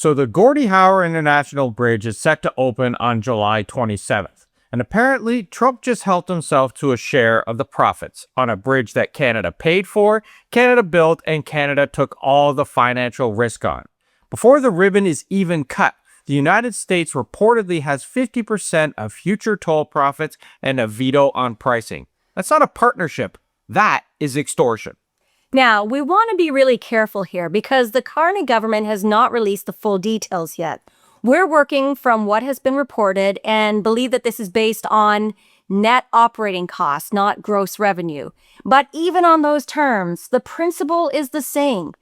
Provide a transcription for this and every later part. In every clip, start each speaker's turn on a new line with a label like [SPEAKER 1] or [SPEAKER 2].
[SPEAKER 1] So the Gordie Howe International Bridge is set to open on July 27th. And apparently, Trump just helped himself to a share of the profits on a bridge that Canada paid for, Canada built, and Canada took all the financial risk on. Before the ribbon is even cut, the United States reportedly has 50% of future toll profits and a veto on pricing. That's not a partnership. That is extortion.
[SPEAKER 2] Now, we want to be really careful here because the Carney government has not released the full details yet. We're working from what has been reported and believe that this is based on net operating costs, not gross revenue. But even on those terms, the principle is the same.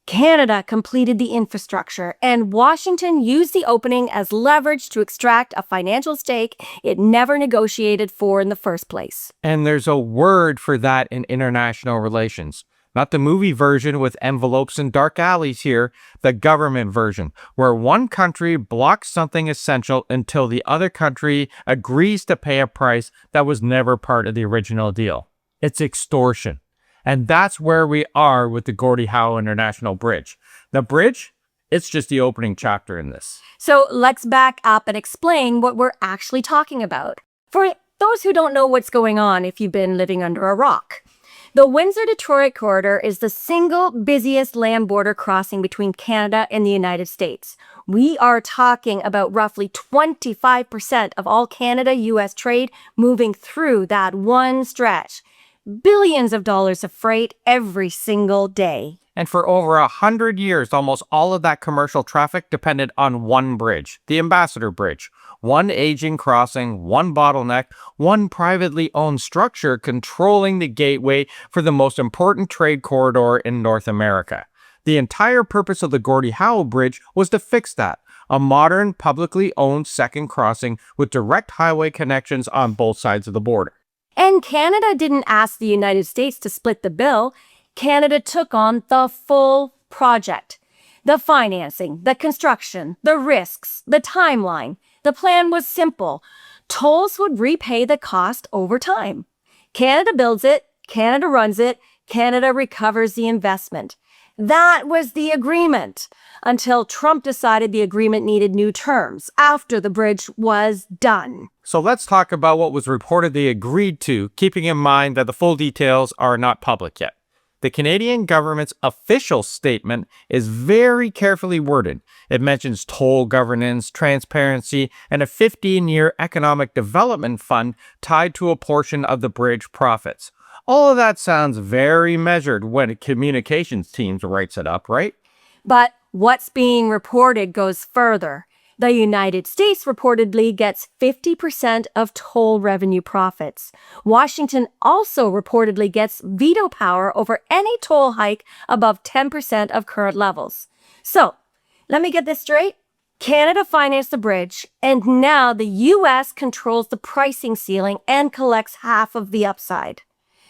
[SPEAKER 2] Canada completed the infrastructure, and Washington used the opening as leverage to extract a financial stake it never negotiated for in the first place.
[SPEAKER 1] And there's a word for that in international relations. Not the movie version with envelopes and dark alleys here, the government version, where one country blocks something essential until the other country agrees to pay a price that was never part of the original deal. It's extortion. And that's where we are with the Gordie Howe International Bridge. The bridge, it's just the opening chapter in this.
[SPEAKER 2] So let's back up and explain what we're actually talking about. For those who don't know what's going on if you've been living under a rock. The Windsor-Detroit corridor is the single busiest land border crossing between Canada and the United States. We are talking about roughly 25% of all Canada-US trade moving through that one stretch. Billions of dollars of freight every single day.
[SPEAKER 1] And for over 100 years, almost all of that commercial traffic depended on one bridge, the Ambassador Bridge. One aging crossing, one bottleneck, one privately owned structure controlling the gateway for the most important trade corridor in North America. The entire purpose of the Gordie Howe Bridge was to fix that. A modern, publicly owned second crossing with direct highway connections on both sides of the border.
[SPEAKER 2] And Canada didn't ask the United States to split the bill. Canada took on the full project. The financing, the construction, the risks, the timeline. The plan was simple. Tolls would repay the cost over time. Canada builds it, Canada runs it, Canada recovers the investment. That was the agreement, until Trump decided the agreement needed new terms after the bridge was done.
[SPEAKER 1] So let's talk about what was reportedly agreed to, keeping in mind that the full details are not public yet. The Canadian government's official statement is very carefully worded. It mentions toll governance, transparency, and a 15-year economic development fund tied to a portion of the bridge profits. All of that sounds very measured when a communications team writes it up, right?
[SPEAKER 2] But what's being reported goes further. The United States reportedly gets 50% of toll revenue profits. Washington also reportedly gets veto power over any toll hike above 10% of current levels. So, let me get this straight. Canada financed the bridge, and now the U.S. controls the pricing ceiling and collects half of the upside.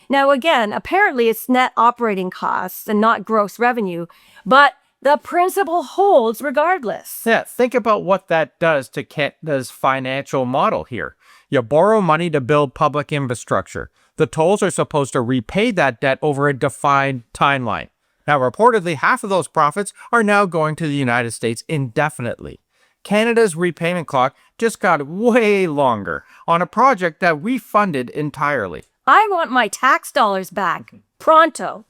[SPEAKER 2] Now again, apparently it's net operating costs and not gross revenue, but the principle holds regardless.
[SPEAKER 1] Yeah, think about what that does to Canada's financial model here. You borrow money to build public infrastructure. The tolls are supposed to repay that debt over a defined timeline. Now, reportedly, half of those profits are now going to the United States indefinitely. Canada's repayment clock just got way longer on a project that we funded entirely.
[SPEAKER 2] I want my tax dollars back. Pronto.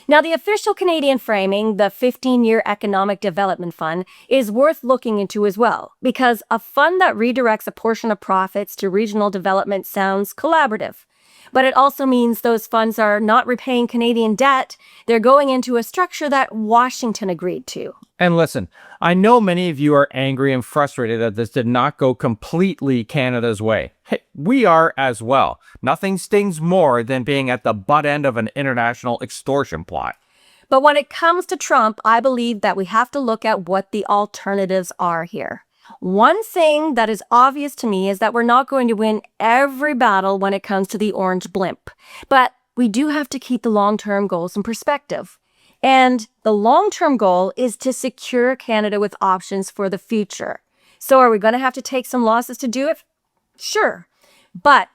[SPEAKER 2] Now, the official Canadian framing, the 15-year Economic Development Fund, is worth looking into as well, because a fund that redirects a portion of profits to regional development sounds collaborative. But it also means those funds are not repaying Canadian debt. They're going into a structure that Washington agreed to.
[SPEAKER 1] And listen, I know many of you are angry and frustrated that this did not go completely Canada's way. Hey, we are as well. Nothing stings more than being at the butt end of an international extortion plot.
[SPEAKER 2] But when it comes to Trump, I believe that we have to look at what the alternatives are here. One thing that is obvious to me is that we're not going to win every battle when it comes to the orange blimp. But we do have to keep the long-term goals in perspective. And the long-term goal is to secure Canada with options for the future. So are we going to have to take some losses to do it? Sure. But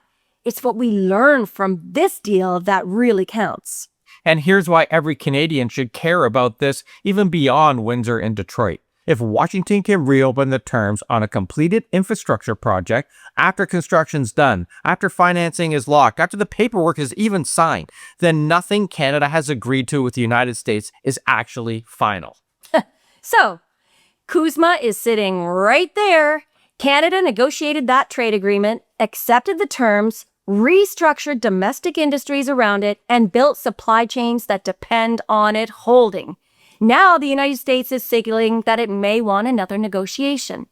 [SPEAKER 2] it's what we learn from this deal that really counts.
[SPEAKER 1] And here's why every Canadian should care about this even beyond Windsor and Detroit. If Washington can reopen the terms on a completed infrastructure project after construction's done, after financing is locked, after the paperwork is even signed, then nothing Canada has agreed to with the United States is actually final.
[SPEAKER 2] So, Kuzma is sitting right there. Canada negotiated that trade agreement, accepted the terms, restructured domestic industries around it, and built supply chains that depend on it holding. Now the United States is signaling that it may want another negotiation.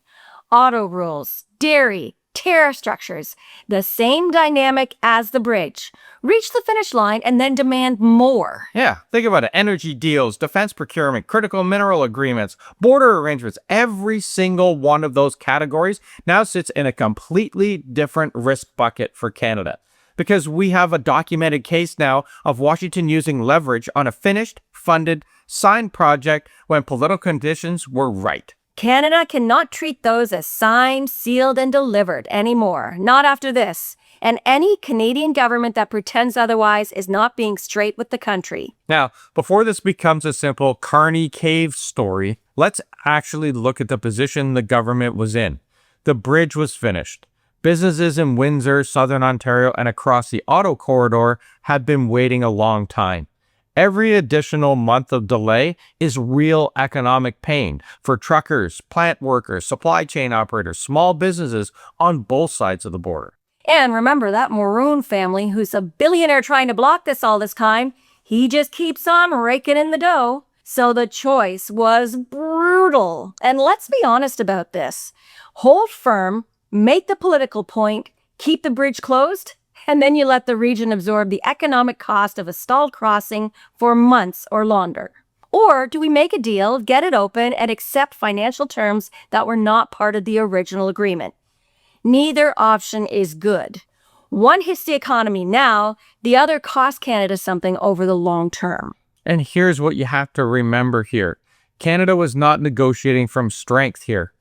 [SPEAKER 2] Auto rules, dairy, tariff structures, the same dynamic as the bridge. Reach the finish line and then demand more.
[SPEAKER 1] Yeah, think about it. Energy deals, defense procurement, critical mineral agreements, border arrangements, every single one of those categories now sits in a completely different risk bucket for Canada. Because we have a documented case now of Washington using leverage on a finished, funded, signed project when political conditions were right.
[SPEAKER 2] Canada cannot treat those as signed, sealed, and delivered anymore. Not after this. And any Canadian government that pretends otherwise is not being straight with the country.
[SPEAKER 1] Now, before this becomes a simple Carney cave story, let's actually look at the position the government was in. The bridge was finished. Businesses in Windsor, Southern Ontario, and across the auto corridor had been waiting a long time. Every additional month of delay is real economic pain for truckers, plant workers, supply chain operators, small businesses on both sides of the border.
[SPEAKER 2] And remember that Maroon family who's a billionaire trying to block this all this time, he just keeps on raking in the dough. So the choice was brutal. And let's be honest about this. Hold firm, make the political point, keep the bridge closed, and then you let the region absorb the economic cost of a stalled crossing for months or longer. Or do we make a deal, get it open, and accept financial terms that were not part of the original agreement? Neither option is good. One hits the economy now, the other costs Canada something over the long term.
[SPEAKER 1] And here's what you have to remember here. Canada was not negotiating from strength here.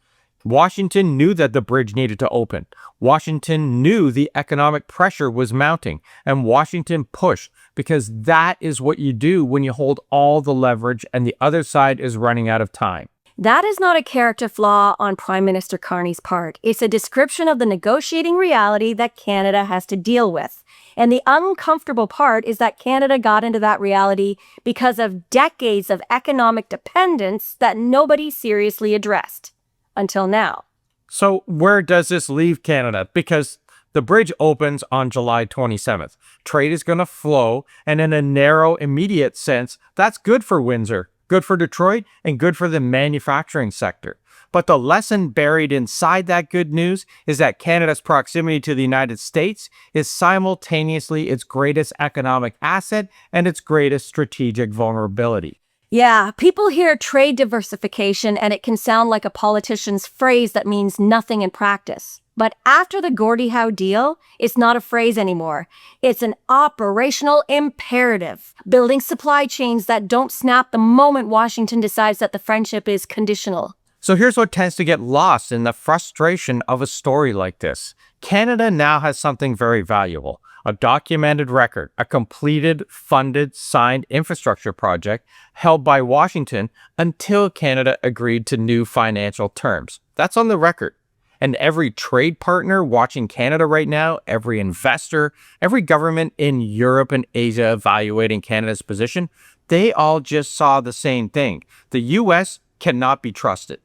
[SPEAKER 1] Washington knew that the bridge needed to open. Washington knew the economic pressure was mounting, and Washington pushed because that is what you do when you hold all the leverage and the other side is running out of time.
[SPEAKER 2] That is not a character flaw on Prime Minister Carney's part. It's a description of the negotiating reality that Canada has to deal with. And the uncomfortable part is that Canada got into that reality because of decades of economic dependence that nobody seriously addressed. Until now.
[SPEAKER 1] So where does this leave Canada? Because the bridge opens on July 27th. Trade is going to flow, and in a narrow, immediate sense, that's good for Windsor, good for Detroit, and good for the manufacturing sector. But the lesson buried inside that good news is that Canada's proximity to the United States is simultaneously its greatest economic asset and its greatest strategic vulnerability.
[SPEAKER 2] Yeah, people hear trade diversification and it can sound like a politician's phrase that means nothing in practice. But after the Gordie Howe deal, it's not a phrase anymore. It's an operational imperative, building supply chains that don't snap the moment Washington decides that the friendship is conditional.
[SPEAKER 1] So here's what tends to get lost in the frustration of a story like this. Canada now has something very valuable. A documented record, a completed, funded, signed infrastructure project held by Washington until Canada agreed to new financial terms. That's on the record. And every trade partner watching Canada right now, every investor, every government in Europe and Asia evaluating Canada's position, they all just saw the same thing. The U.S. cannot be trusted.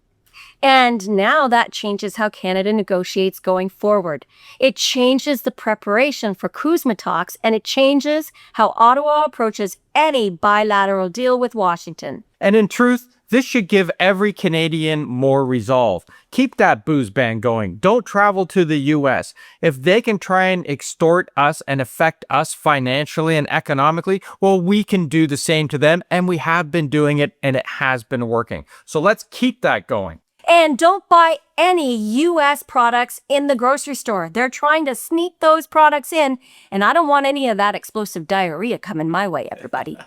[SPEAKER 2] And now that changes how Canada negotiates going forward. It changes the preparation for Kuzma talks, and it changes how Ottawa approaches any bilateral deal with Washington.
[SPEAKER 1] And in truth, this should give every Canadian more resolve. Keep that booze ban going. Don't travel to the U.S. If they can try and extort us and affect us financially and economically, well, we can do the same to them, and we have been doing it, and it has been working. So let's keep that going.
[SPEAKER 2] And don't buy any U.S. products in the grocery store. They're trying to sneak those products in, and I don't want any of that explosive diarrhea coming my way, everybody.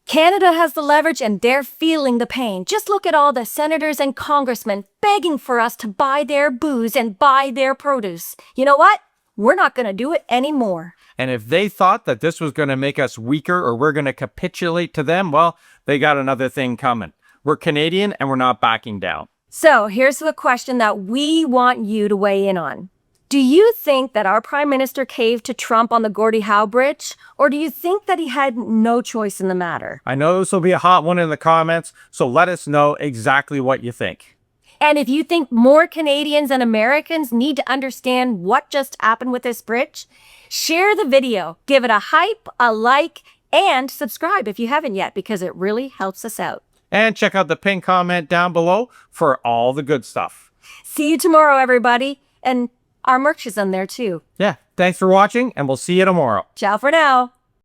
[SPEAKER 2] Canada has the leverage, and they're feeling the pain. Just look at all the senators and congressmen begging for us to buy their booze and buy their produce. You know what? We're not going to do it anymore.
[SPEAKER 1] And if they thought that this was going to make us weaker or we're going to capitulate to them, well, they got another thing coming. We're Canadian and we're not backing down.
[SPEAKER 2] So here's a question that we want you to weigh in on. Do you think that our Prime Minister caved to Trump on the Gordie Howe Bridge, or do you think that he had no choice in the matter?
[SPEAKER 1] I know this will be a hot one in the comments, so let us know exactly what you think.
[SPEAKER 2] And if you think more Canadians and Americans need to understand what just happened with this bridge, share the video, give it a hype, a like, and subscribe if you haven't yet, because it really helps us out.
[SPEAKER 1] And check out the pinned comment down below for all the good stuff.
[SPEAKER 2] See you tomorrow, everybody. And our merch is on there too.
[SPEAKER 1] Yeah, thanks for watching, and we'll see you tomorrow.
[SPEAKER 2] Ciao for now.